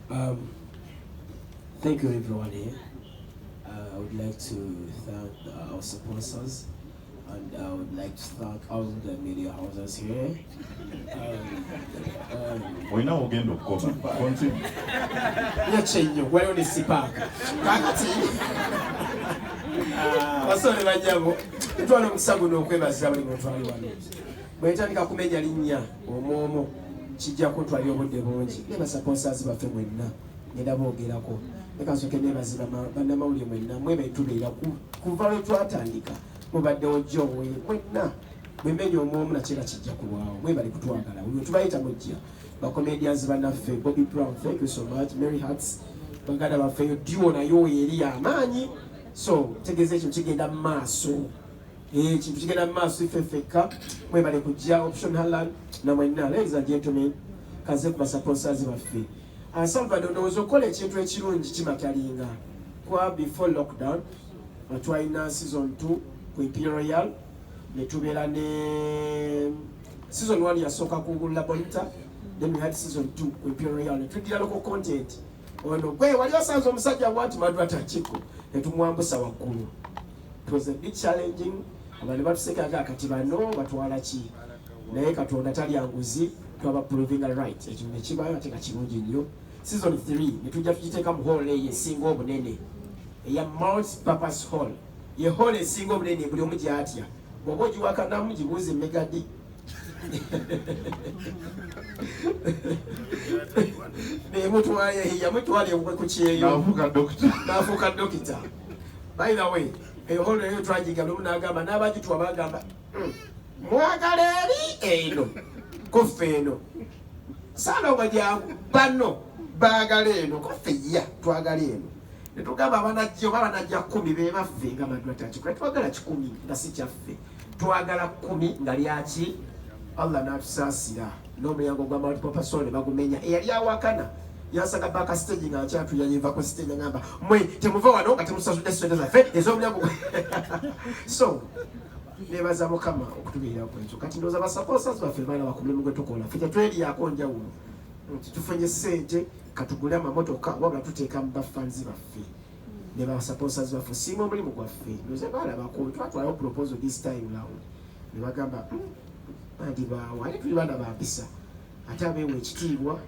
Thank you everyone here. I would like to thank our sponsors, and I would like to thank all the media houses here. We now again to cover. Continue. Yachenyo, where on the sipaka? Kakati. Wasole bajjabo. Twala musago n'okwebaza bali mutwali wano. Bwetandika kumenya linnya omwomo kijja kutwali obudde bungi. Ne sponsors baffe mwenna. Ngenda boogerako. Ekasoke ne bazira bannamawulire mwenna mwe betubeera kuva lwe twatandika mubadde ojjowe mwenna mwemenya omwomu nakyera kijja kulwawo mwe bali kutwagala uyo tubayita Mujje bacomedians bannaffe Bobby Brown, thank you so much. Mary Hats baganda baffeyo duo nayo eri amaanyi, so tegeeza ekyo kigenda mu maaso, ekintu kigenda mu maaso iffe ffekka mwe bali kujja option Halan na mwenna. Ladies and gentlemen, kaze ku sponsors baffe. Salvador ndowooza okukola ekintu ekirungi kimakalinga kwa before lockdown twalina season 2 ku Imperial ne tubeera ne season 1 yasooka ku Labolita, then we had season 2 ku Imperial ne tuddira local content ono gwe wali osanze omusajja bwati Madrat And Chiko ne tumwambusa waggulu. It was a bit challenging. Abantu batusekaga kati bano batwala ki naye Katonda tali anguzi twaba proving a right ekyo ne kibayo ate kirungi nnyo. Season 3 netujja tugiteeka mu hall esinga obunene eya multi-purpose hall, ye hall esinga obunene buli omu gyatya bw'oba ogiwakanamu gibuuze megadi yamutwala ku kyeyo n'afuuka dokita. By the way, eyo hall eyo twagiga lumu n'agamba n'abagitwa bagamba mwagala eri eno kuffe eno saana obajjangu bano baagala eno kuffe ya twagala eno ne tugamba abanajja oba abanajja 10 be baffe nga Madrat And Chiko twagala 10 nga si kyaffe, twagala 10 nga lyaki Allah n'atusaasira n'omulyango gwa multi-purpose ne bagumenya. Eyali awakana yasaga baka stage nga akyatu yayiva ku stage ngamba mwe temuva wano nga temusasudde sente zaffe ez'omulyango so nebaza Mukama okutubeera ku ekyo. Kati ndowooza basaponsers baffe baana bakomemu gwe tukola ffe tetweriyako njawulo nti tufunye ssente katugule amamotoka wabula tuteeka mu bafanzi baffe ne basaponsers baffe siima omulimu gwaffe. Ndoze baalabako twatwalawo proposal this time round ne bagamba bandi baawa ate tuli baana bampisa ate abeewa ekitiibwa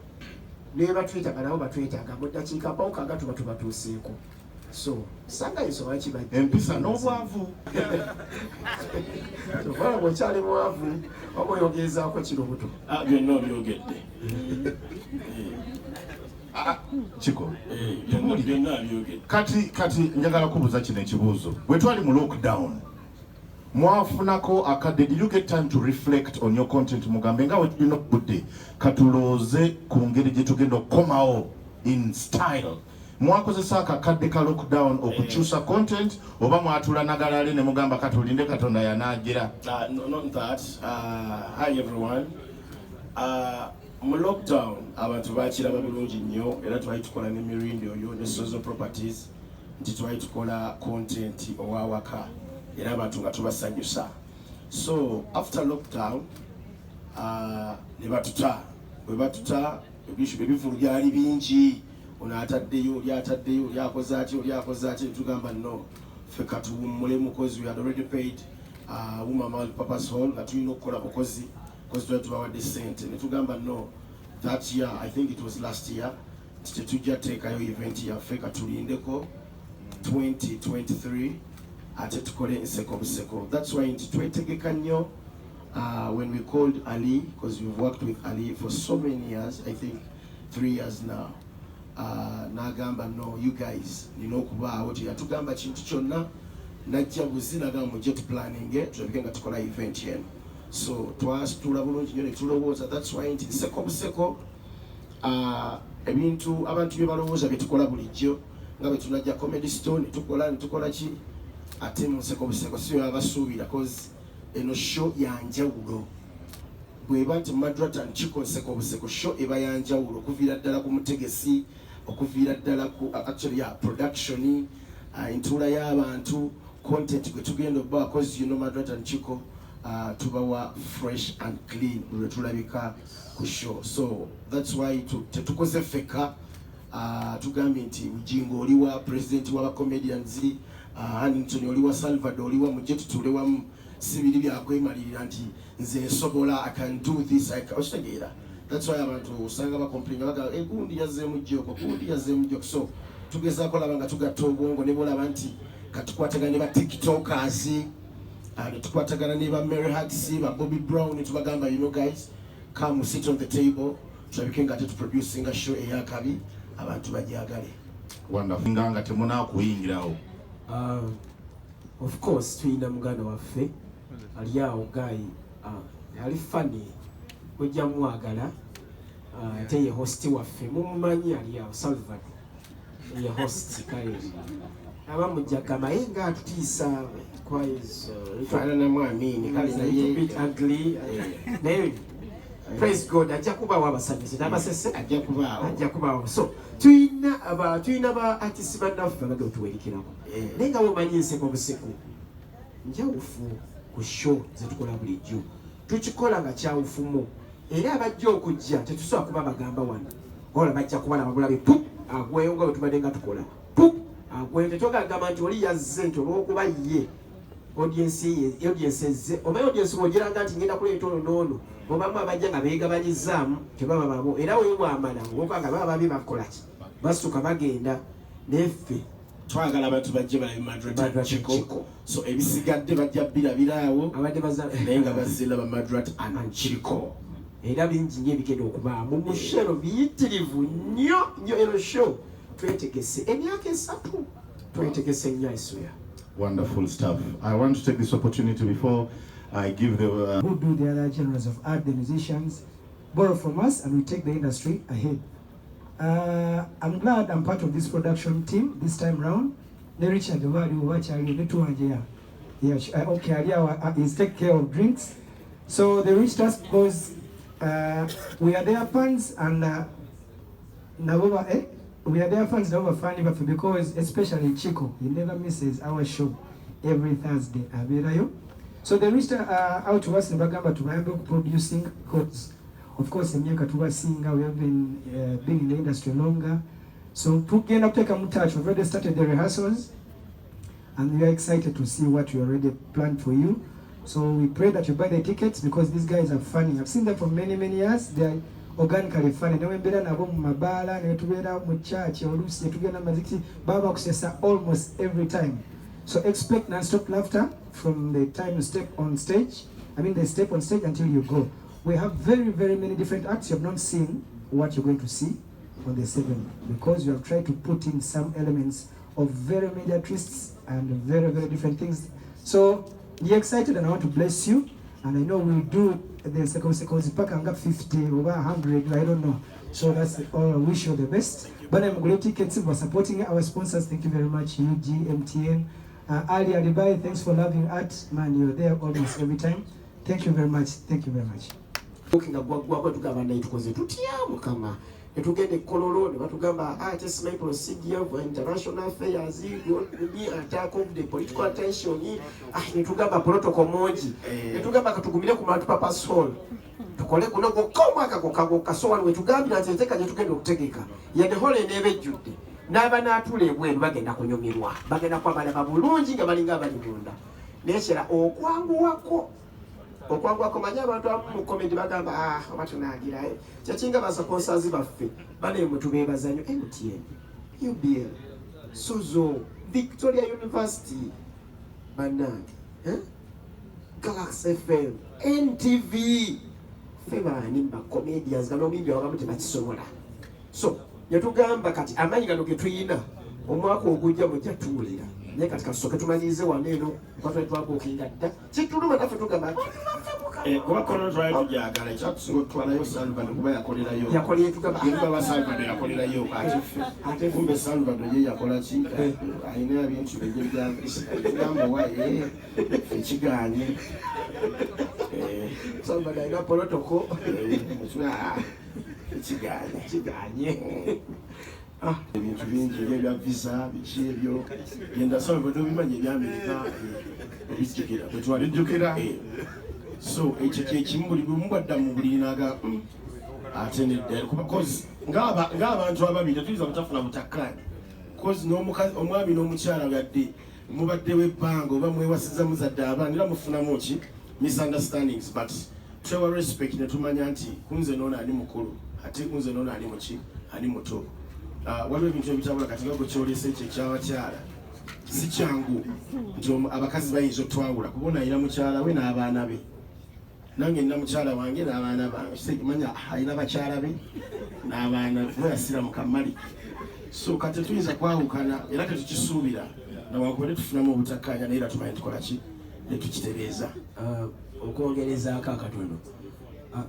ne batwetaaga nabo batwetaaga mu ddakiika mpawuka tuba tubatuuseeko. So sanga yisoba kibajja empisa n'obwavu tofala bwekyali mwavu oba oyogezaako kiro buto byonna obyogedde Chiko byonna byogedde. kati njagala kubuuza kino ekibuuzo. Bwe twali mu lockdown mwafunako akadde, did you get time to reflect on your content mugambe nga we tulina obudde katulooze ku ngeri gye tugenda okukomawo in style? Mwakozesa akakadde ka lockdown okukyusa content oba mwatula nagalale ne mugamba katulinde Katonda yanaagira? Not that. Hi everyone. Mu lockdown abantu bakiraba bulungi nnyo era twali tukola n'emirindi oyo ne social properties nti twali tukola content owawaka era abantu nga tubasanyusa. So after lockdown ne batuta bwe batuta ebivulu byali bingi, ono ataddeyo oli ataddeyo oli akoze ati tugamba no ffe katuwummule mukozi. We had already paid Woman Multi-Purpose Hall nga tulina okukola bukozi twali tubawadde ssente ne tugamba no that year, I think it was last year, tetujja teekayo event yaffe katulindeko 2023 ate tukole Nseko Buseko. That's why nti twetegeka nnyo when we called Ali, because we've worked with Ali for so many years, I think 3 years now. Nagamba no, you guys nina okubaawo teyatugamba kintu kyonna najja buzi nagamba mujje tuplaninge tulabike nga tukola event yenu. So twasitula bulungi nnyo ne tulowooza. That's why nti Nseko Buseko ebintu abantu bye balowooza bye tukola bulijjo nga bwe tunajja comedy store ne tukola ki ate mu Nseko Buseko siyo abasuubira cause eno show yanjawulo. Bweba nti Madrat And Chiko Nseko Buseko show eba yanjawulo okuviira ddala ku mutegesi, okuviira ddala ku actually production, entula y'abantu, content gwe tugenda obba cause you know Madrat And Chiko tubawa fresh and clean lwe tulabika ku show. So that's why tetukoze feka tugambye nti Mujingo oliwa president wa comedians, Anthony oliwa Salvador oliwa Mujje tutule wamu sibiri byakwemalirira nti nze nsobola, I can do this, okitegera. That's why abantu usanga bakomplain baga gundi yazze Mujje okwo, gundi yazze Mujje okwo. So tugezaako laba nga tugatta obwongo ne bolaba nti katukwatagana ne ba tiktokers, tukwatagana ne ba Mary Hacks, ba Bobby Brown, tubagamba you know guys, come sit on the table, tulabike nga producing a show eyakabi abantu bajagale. Wonderful. Nganga temuna kuyingirawo. Of course tuyina muganda waffe ali awo guy ali funny ojja mwagala ate ye host waffe mumumanyi ali awo Salvador ye host kale abamujja kama yenga atutiisa quite fana mwamini kale naye bit ugly naye praise God ajja kubawo abasanyuze n'abasese ajja kubawo. So tuyina ba artists bannaffe abadde otuwerekeramu naye nga womanyi Nseko Buseko njawufu ku show zetukola bulijjo tukikola nga kyawufumu era abajja okujja tetusobola kuba bagamba wano ola bajja kuba nabagulabe pup agweyo nga wetubadde nga tukola pup agweyo tetwagamba nti oli yazze nti olw'okuba ye audience ezze oba audience bwogiranga nti ngenda kuleeta ono n'ono obamu abajja nga beegabanyizaamu tebaba babo era wewamala ngokanga baba babi bakolaki basituka bagenda neffe twagala abantu bajje balabe Madrat And Chiko. So ebisigadde bajja birabiraawo abadde naye nga bazira ba Madrat And Chiko. Era bingi nnyo ebigenda okubaamu mu shero biyitirivu nnyo eno show twetegese emyaka 3 twetegese nnyo Isuya. Wonderful stuff. I want to take this opportunity before I give the who do the other genres of art, the musicians borrow from us and we take the industry ahead. I'm glad I'm part of this production team this time round. Richard is take care of drinks. So they reached us because we are their fans and we are their fans because especially Chiko, he never misses our show every Thursday. So they reached out to us in Bagamba to be producing because of course we have been in the industry longer. So we've already started the rehearsals and we are excited to see what we already planned for you. So we pray that you buy the tickets because these guys are funny. I've seen them for many years. They are organically funny. Almost every time. So expect non-stop laughter from the time you step on stage. They step on stage until you go. We have very many different acts. You have not seen what you're going to see on the 7th because we have tried to put in some elements of very major twists and very different things. So be excited and I want to bless you. And I know we'll do the Nseko pack and 50 over 100, I don't know. So that's all. I wish you the best. But I'm great tickets for supporting our sponsors. Thank you very much, UG, MTN. Ali Adibai, thanks for loving art. Man, you're there almost every time. Thank you very much. Thank you very much. Tukinga gwagwa tukabanda itukoze tutyamu kama etugende kololo ne batugamba just my procedure for international affairs don't be attack of the political attention netugamba protocol monji netugamba katugumire ku matu papa soul tukole kuno gokoma kagokago kasowa we tugambi na nzeka je tugende okutegeka yende hole nebe judde naba natule bweru bagenda kunyomirwa bagenda kwa bala babulungi nga balinga abali munda neshera okwangu wako manya abantu mu comedy bagamba abatunagira kyachinga ba sponsors baffe bale mutu bebazanyo MTN UBL Suzo Victoria University Banange Galaxy FM NTV febani ba comedians gano bimbi wakamuti bakisobola. So yatugamba kati amanyi gano getuyina omwaka ogujja mujja tuwulira naye katika soke tumanyize waneno kwatwe twako okingadda kituluma naffe tugamba kuba kono twali tujagala ekyakusinga otwalayo Salvador kuba yakolerayo yakoleye tugamba baba Salvador yakolerayo ate kumbe Salvador ye yakola ki ayina ebintu byegamba waye ekiganye Salvador ayina protocol ekiganye ebintu bingi ebya visa biki ebyo genda Salvador bimanye ebyamerika ebijjukira bwetwabijjukira. So ekyo kyekimu buli gwe mubadda mu buli naga ate nedda because ng'abantu ababiri tetuyinza butafuna butakkaanya kozi omwami n'omukyala gadde mubaddewo ebbanga oba mwewasiza muzadde abaana era mufunamu ki misunderstandings but twewa respect ne tumanya nti kunze n'ono ali mukulu ate kunze n'ono ali muki ali muto waliwo ebintu ebitabula kati nga gwe kyolesa ekyo ekyabakyala si kyangu nti abakazi bayinza otwawula kubona ayina mukyala we n'abaana be nange nina mukyala wange n'abaana bange manya ayina bakyala be n'abaana yasira mukamali so kati tuyinza kwawukana era tetukisuubira nawankubadde tufunamu obutakkaanya naye era tumanyi tukola ki ne tukitereeza okwongerezaako akatono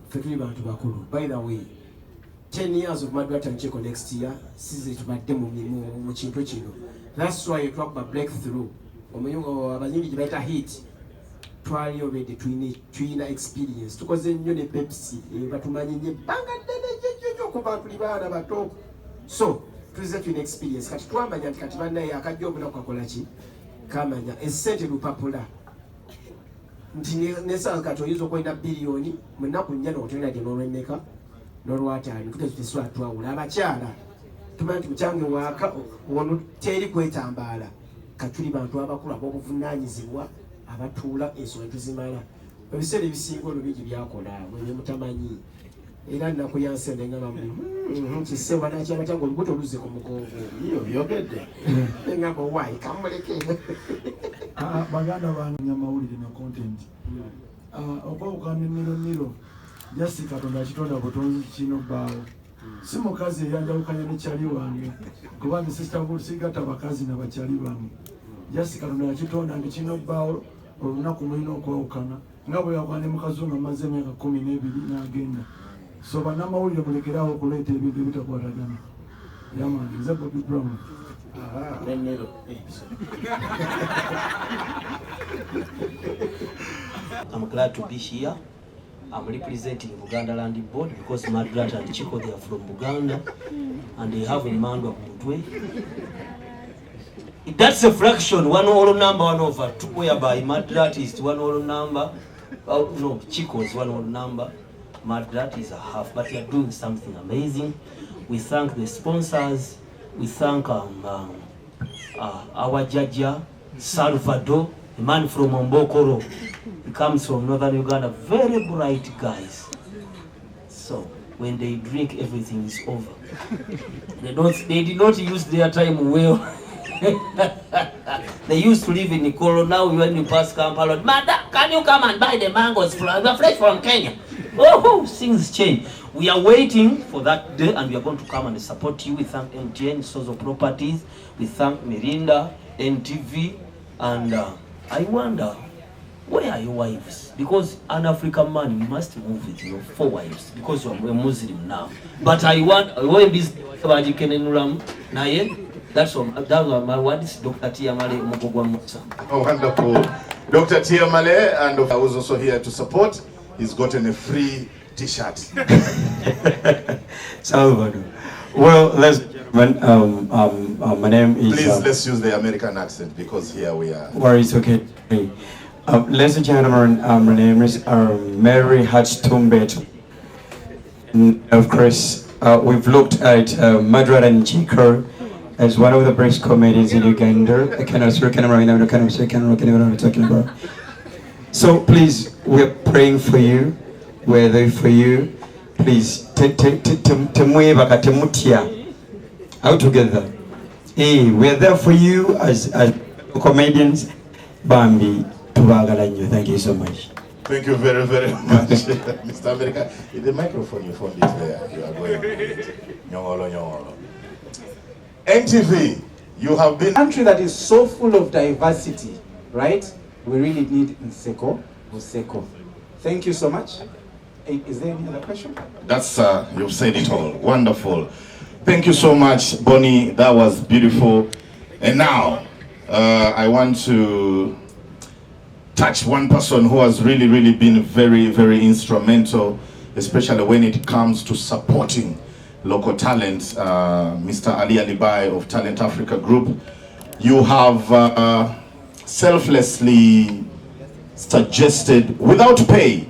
ffe tuli bantu bakulu by the way 10 years of Madrat And Chiko next year size tubadde mu kintu kino that's why twakuba breakthrough abazungu gye bayita hit twali obedde tuyina experience tukoze nnyo ne Pepsi batumanyi nnyo ebbanga ddene okuva tuli baana bato so tulize tuyina experience kati twamanya nti kati bannaye akajja obunaku kakola ki kamanya essente lupapula nti nesaa kati oyinza okwenda biliyoni mu nnaku nnya n'otolina gye n'olwemmeka n'olwataano tugeze tuteswa twawula abakyala tumanyi nti mukyange waaka ono teri kwetambaala kati tuli bantu abakulu ab'obuvunaanyizibwa abatuula ensonga tuzimala ebiseera ebisinga olwo bingi byakola bwe mutamanyi era nnaku yansende ngamba kise wanakyabata nga olubuto oluzze ku mugongo iyo byogedde engamba wayi kamuleke baganda bange amawulire ne content okwawukana enniro jasi katonda akitonda butonzi kino bbaawo si mukazi eyanjawukanya ne kyali wange kuba ne sigatta bakazi nabakyali bange jasi katonda yakitonda nge kino bbaawo olunaku mulina okwawukana nga bwe yakwana ne mukazi nga maze emyaka 12 n'agenda so bannamawulire mulekerawo okuleeta ebintu ebitakwatagana yamani nze Bobby Brown. I'm glad to be here. I'm representing Buganda Land Board because Madrat and Chiko, they are from Buganda and they have a Mando Mujje. That's a fraction, 1 whole number 1/2, whereby Madrat is 1 whole number. Oh, no, Chiko is 1 whole number. Madrat is a half, but they are doing something amazing. We thank the sponsors. We thank our Jaja, Salvador, a man from Mbokoro. He comes from northern Uganda, very bright guys. So when they drink, everything is over. They did not use their time well. They used to live in Nikolo. Now when you pass Kampala, Mada, can you come and buy the mangoes? They're fresh from Kenya. Oh, things change. We are waiting for that day and we are going to come and support you. We thank MTN, Sozo Properties. We thank Mirinda, NTV. And I wonder, where are your wives? Because an African man, you must move with your 4 wives because you are a Muslim now. But I want, that's my words, Dr. Tiamale Mugogwa. Oh, wonderful. Dr. Tiamale, and I was also here to support. He's gotten a free t-shirt. Salvador. Well, let's gentlemen, my name is... Please, let's use the American accent because here we are. Well, it's okay. Ladies and gentlemen, my name is Mary Hatchtumbet. Of course, we've looked at Madrat And Chiko as one of the best comedians in Uganda. I cannot say what I'm talking about. So please, we're praying for you. We're there for you. Please, out together. Hey, we're there for you as comedians. Bambi, thank you so much. Thank you very, very much, Mr. America. The microphone you found is there. You are going on. NTV, you have been... A country that is so full of diversity, right? We really need Nseko. Thank you so much. Is there any other question? That's, you've said it all. Wonderful. Thank you so much, Bonnie. That was beautiful. And now, I want to touch one person who has really been very, very instrumental, especially when it comes to supporting local talent, Mr. Ali Alibai of Talent Africa Group. You have selflessly suggested, without pay,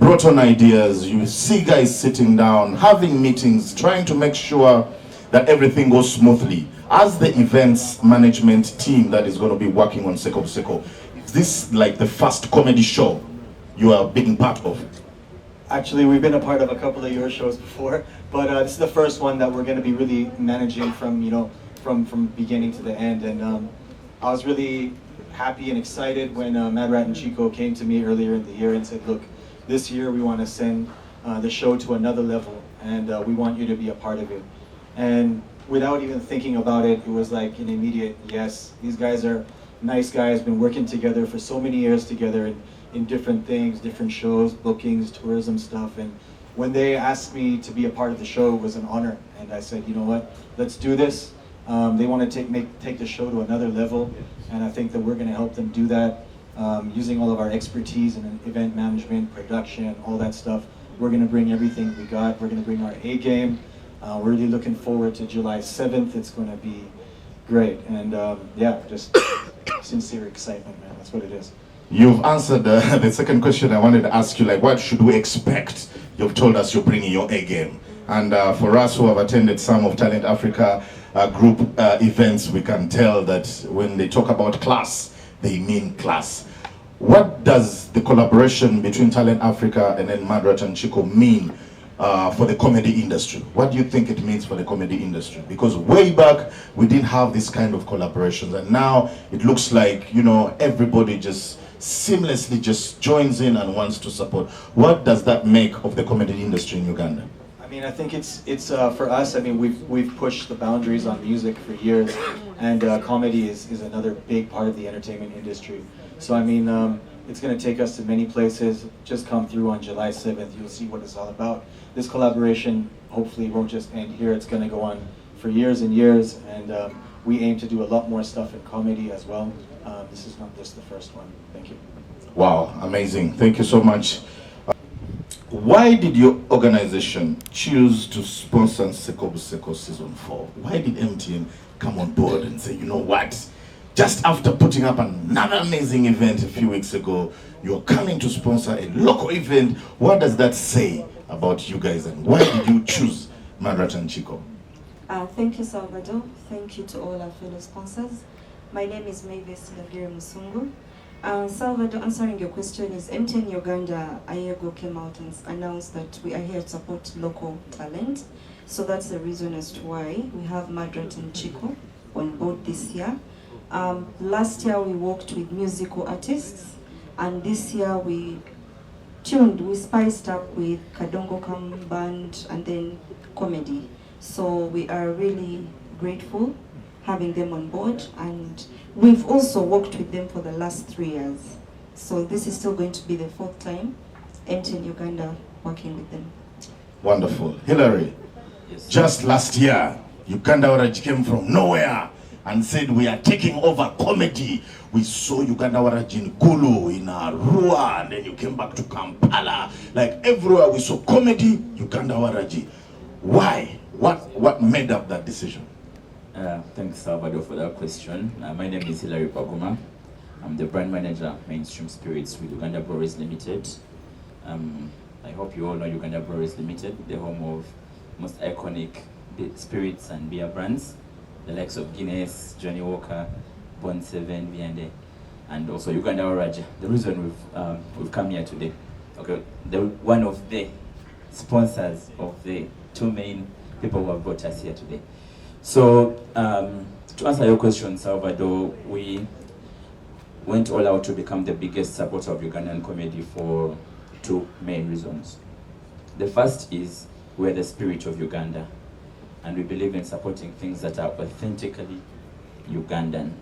brought on ideas, you see guys sitting down, having meetings, trying to make sure that everything goes smoothly. As the events management team that is going to be working on Chiko Besunga, is this like the first comedy show you are being part of? Actually, we've been a part of a couple of your shows before, but this is the first one that we're going to be really managing from, you know, from beginning to the end. And I was really happy and excited when Madrat and Chiko came to me earlier in the year and said, look, this year we want to send the show to another level, and we want you to be a part of it. And without even thinking about it, it was like an immediate yes. These guys are nice guys, been working together for so many years together in different things, different shows, bookings, tourism stuff. And when they asked me to be a part of the show, it was an honor. And I said, you know what, let's do this. They want to take the show to another level, and I think that we're going to help them do that using all of our expertise in event management, production, all that stuff. We're going to bring everything we got. We're going to bring our A game. We're really looking forward to July 7th. It's going to be great. And yeah, just sincere excitement, man. That's what it is. You've answered the second question I wanted to ask you, like, what should we expect? You've told us you're bringing your A game. And for us who have attended some of Talent Africa group events, we can tell that when they talk about class, they mean class. What does the collaboration between Talent Africa and then Madrat and Chiko mean for the comedy industry? What do you think it means for the comedy industry? Because way back, we didn't have this kind of collaborations, and now it looks like, you know, everybody just seamlessly just joins in and wants to support. What does that make of the comedy industry in Uganda? I mean, I think it's for us. I mean, we've pushed the boundaries on music for years, and comedy is another big part of the entertainment industry. So I mean, it's going to take us to many places. Just come through on July 7th. You'll see what it's all about. This collaboration hopefully won't just end here. It's going to go on for years and years, and we aim to do a lot more stuff in comedy as well. This is not just the first one. Thank you. Wow, amazing. Thank you so much. Why did your organization choose to sponsor Chiko Besunga Season 4? Why did MTN come on board and say, you know what, just after putting up another amazing event a few weeks ago, you're coming to sponsor a local event? What does that say about you guys, and why did you choose Madrat and Chiko? Thank you, Salvador. Thank you to all our fellow sponsors. My name is Mavis Musungu. Salvador, answering your question is MTN Uganda Ayego came out and announced that we are here to support local talent. So that's the reason as to why we have Madrat and Chiko on board this year. Last year we worked with musical artists, and this year we spiced up with Kadongo Kam Band and then comedy. So we are really grateful having them on board, and we've also worked with them for the last 3 years. So this is still going to be the 4th time MTN Uganda working with them. Wonderful. Hillary, Yes. just last year, Uganda Waraji came from nowhere and said we are taking over comedy. We saw Uganda Waraji in Gulu, in Arua, and then you came back to Kampala. Like everywhere we saw comedy, Uganda Waraji. Why? What made up that decision? Thanks, Salvador, for that question. My name is Hilary Pagoma. I'm the brand manager, Mainstream Spirits with Uganda Breweries Limited. I hope you all know Uganda Breweries Limited, the home of most iconic spirits and beer brands, the likes of Guinness, Johnny Walker, Bond 7, V&A, and also Uganda Oraja. The reason we've come here today, okay, one of the sponsors of the 2 main people who have brought us here today. So, to answer your question, Salvador, we went all out to become the biggest supporter of Ugandan comedy for 2 main reasons. The first is we're the spirit of Uganda, and we believe in supporting things that are authentically Ugandan.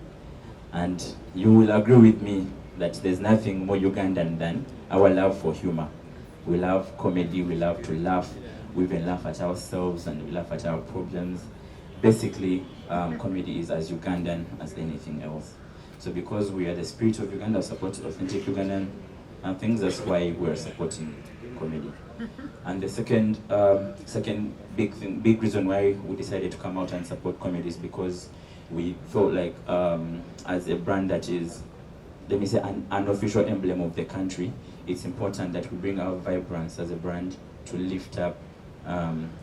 And you will agree with me that there's nothing more Ugandan than our love for humor. We love comedy, we love to laugh, we even laugh at ourselves and we laugh at our problems. Basically, comedy is as Ugandan as anything else. So because we are the spirit of Uganda, support authentic Ugandan things, that's why we're supporting comedy. And the second big reason why we decided to come out and support comedy is because we felt like as a brand that is, let me say, an unofficial emblem of the country, it's important that we bring our vibrance as a brand to lift up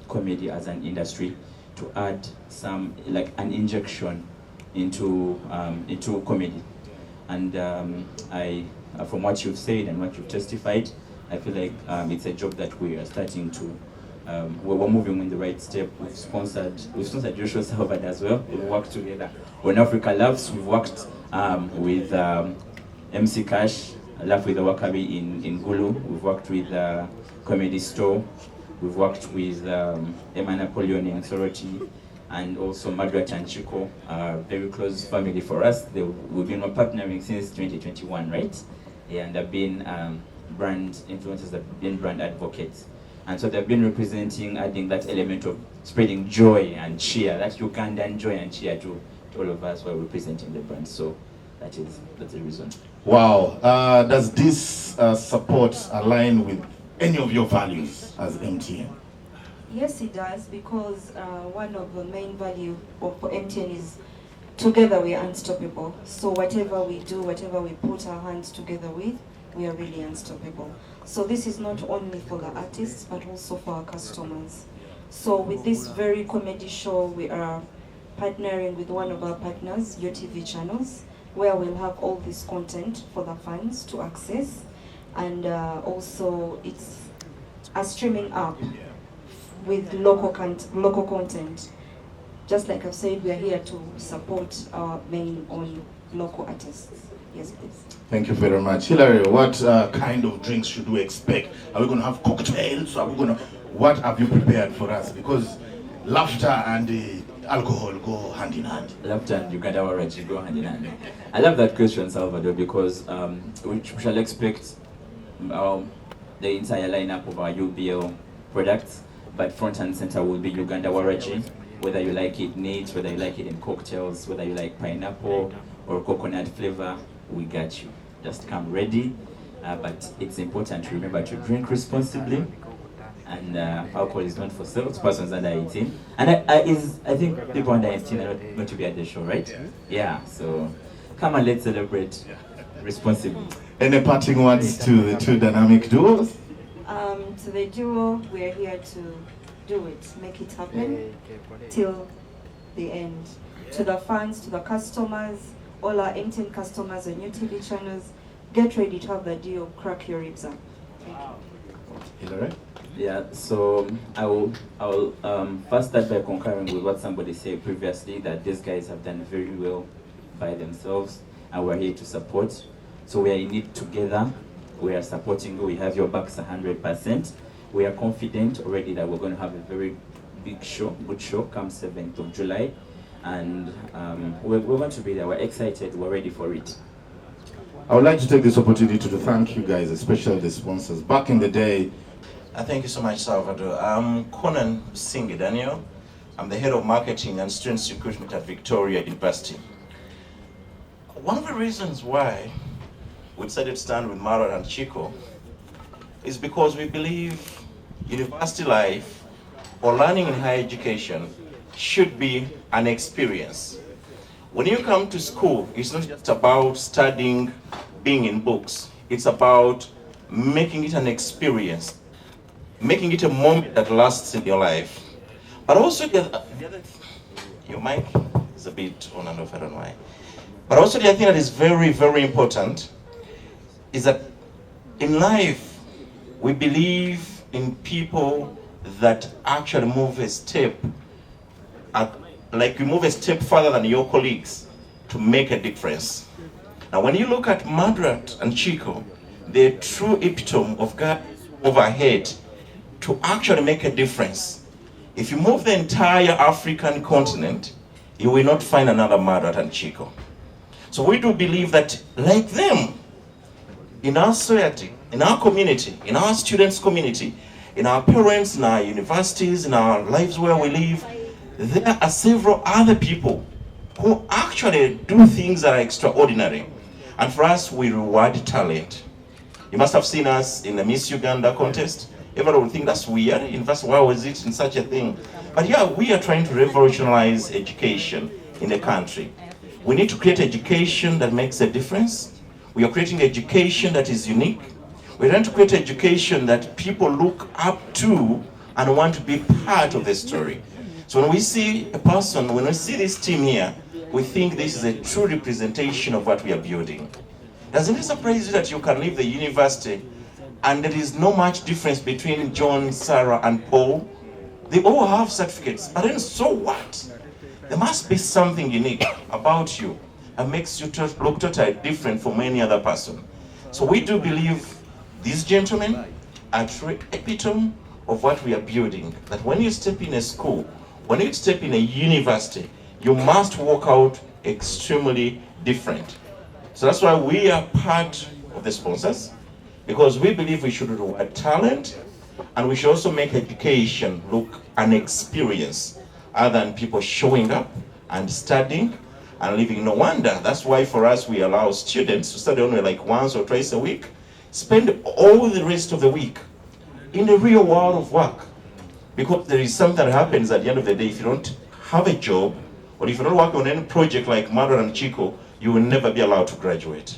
comedy as an industry, to add some, like an injection into comedy. And from what you've said and what you've testified, I feel like it's a job that we are starting to, we're moving in the right step. We've sponsored Joshua Salvador as well. We've worked together. When Africa Loves, we've worked with MC Cash, Laugh with the Wakabi in Gulu. We've worked with Comedy Store. We've worked with Emma Napoleon in Authority, and also Madrat and Chiko, very close family for us. We've been partnering since 2021, right? Yeah, and they've been brand influencers, they've been brand advocates. And so they've been representing, adding that element of spreading joy and cheer, that Ugandan joy and cheer to all of us while representing the brand. So that's the reason. Wow. Does this support align with any of your values as MTN? Yes, it does, because one of the main value for MTN is together we are unstoppable. So whatever we do, whatever we put our hands together with, we are really unstoppable. So this is not only for the artists, but also for our customers. So with this very comedy show, we are partnering with one of our partners, UTV channels, where we'll have all this content for the fans to access. And also it's a streaming app with local content. Just like I've said, we are here to support our main own local artists. Yes, please. Thank you very much. Hilary, what kind of drinks should we expect? Are we going to have cocktails? What have you prepared for us? Because laughter and alcohol go hand in hand. Laughter and Uganda Waraji go hand in hand. I love that question, Salvador, because we shall expect the entire lineup of our UBL products, but front and center will be Uganda Waraji, whether you like it neat, whether you like it in cocktails, whether you like pineapple or coconut flavor, we got you. Just come ready, but it's important to remember to drink responsibly, and alcohol is not for sale to persons under 18. And I think people under 18 are not going to be at the show, right? Yeah, so come and let's celebrate responsibly. Any parting words to the two dynamic duos? To the duo, we're here to do it, make it happen till the end. To the fans, to the customers, all our MTN customers and new TV channels, get ready to have the deal, crack your ribs up. Thank you. Hilary? Yeah, so I will first start by concurring with what somebody said previously, that these guys have done very well by themselves, and we're here to support. So we are in it together. We are supporting you. We have your backs 100%. We are confident already that we're going to have a very big show, good show, come 7th of July. And we're going to be there. We're excited. We're ready for it. I would like to take this opportunity to thank you guys, especially the sponsors. Back in the day, thank you so much, Salvador. I'm Conan Singi Daniel. I'm the head of marketing and student recruitment at Victoria University. One of the reasons why we decided to stand with Madrat and Chiko is because we believe university life or learning in higher education should be an experience. When you come to school, it's not just about studying, being in books. It's about making it an experience, making it a moment that lasts in your life. But also your mic is a bit on and off, I don't know why. But also the other thing that is very, very important is that in life, we believe in people that actually move a step, like you move a step further than your colleagues to make a difference. Now, when you look at Madrat and Chiko, they're true epitome of God overhead to actually make a difference. If you move the entire African continent, you will not find another Madrat and Chiko. So we do believe that, like them, in our society, in our community, in our students' community, in our parents, in our universities, in our lives where we live, there are several other people who actually do things that are extraordinary. And for us, we reward talent. You must have seen us in the Miss Uganda contest. Everyone would think that's weird. University, why was it in such a thing? But yeah, we are trying to revolutionize education in the country. We need to create education that makes a difference. We are creating education that is unique. We're trying to create education that people look up to and want to be part of the story. So when we see a person, when we see this team here, we think this is a true representation of what we are building. Doesn't it surprise you that you can leave the university and there is no much difference between John, Sarah, and Paul? They all have certificates, but then so what? There must be something unique about you that makes you look totally different from any other person. So we do believe these gentlemen are true epitome of what we are building. That when you step in a school, when you step in a university, you must walk out extremely different. So that's why we are part of the sponsors, because we believe we should reward talent, and we should also make education look an experience other than people showing up and studying and living. No wonder, that's why for us we allow students to study only like once or twice a week, spend all the rest of the week in the real world of work. Because there is something that happens at the end of the day. If you don't have a job, or if you're not working on any project like Madrat and Chiko, you will never be allowed to graduate.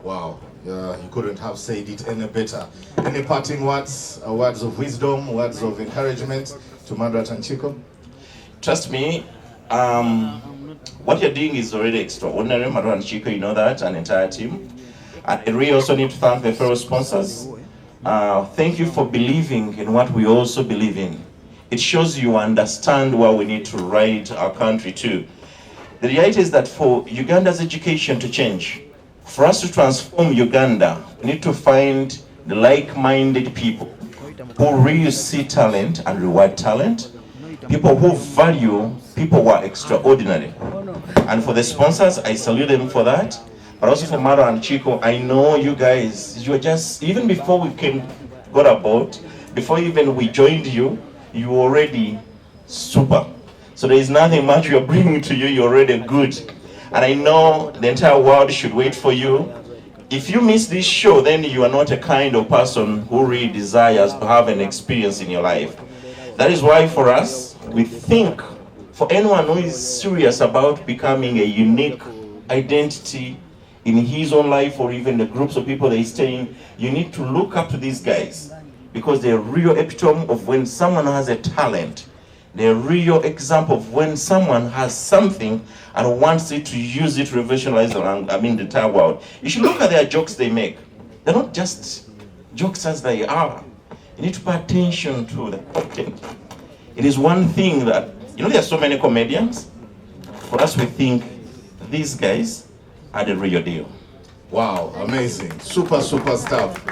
Wow, you couldn't have said it any better. Any parting words, words of wisdom, words of encouragement to Madrat and Chiko? Trust me, what you're doing is already extraordinary. Madrat and Chiko, you know that, an entire team. And I really also need to thank the fellow sponsors. Thank you for believing in what we also believe in. It shows you understand where we need to ride our country to. The reality is that for Uganda's education to change, for us to transform Uganda, we need to find the like-minded people who really see talent and reward talent, people who value people who are extraordinary. And for the sponsors, I salute them for that. But also for Madrat and Chiko, I know you guys, you are just, even before we got aboard, before even we joined you, you were already super. So there is nothing much you're bringing to you, you're already good. And I know the entire world should wait for you. If you miss this show, then you are not a kind of person who really desires to have an experience in your life. That is why for us, we think for anyone who is serious about becoming a unique identity in his own life, or even the groups of people that he's staying, you need to look up to these guys, because they're a real epitome of when someone has a talent. They're a real example of when someone has something and wants it to use it to revolutionize the entire world. You should look at their jokes they make. They're not just jokes as they are. You need to pay attention to the content. It is one thing that, you know, there are so many comedians. For us, we think these guys are the real deal. Wow, amazing. Super stuff.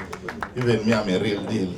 Even me, I'm a real deal.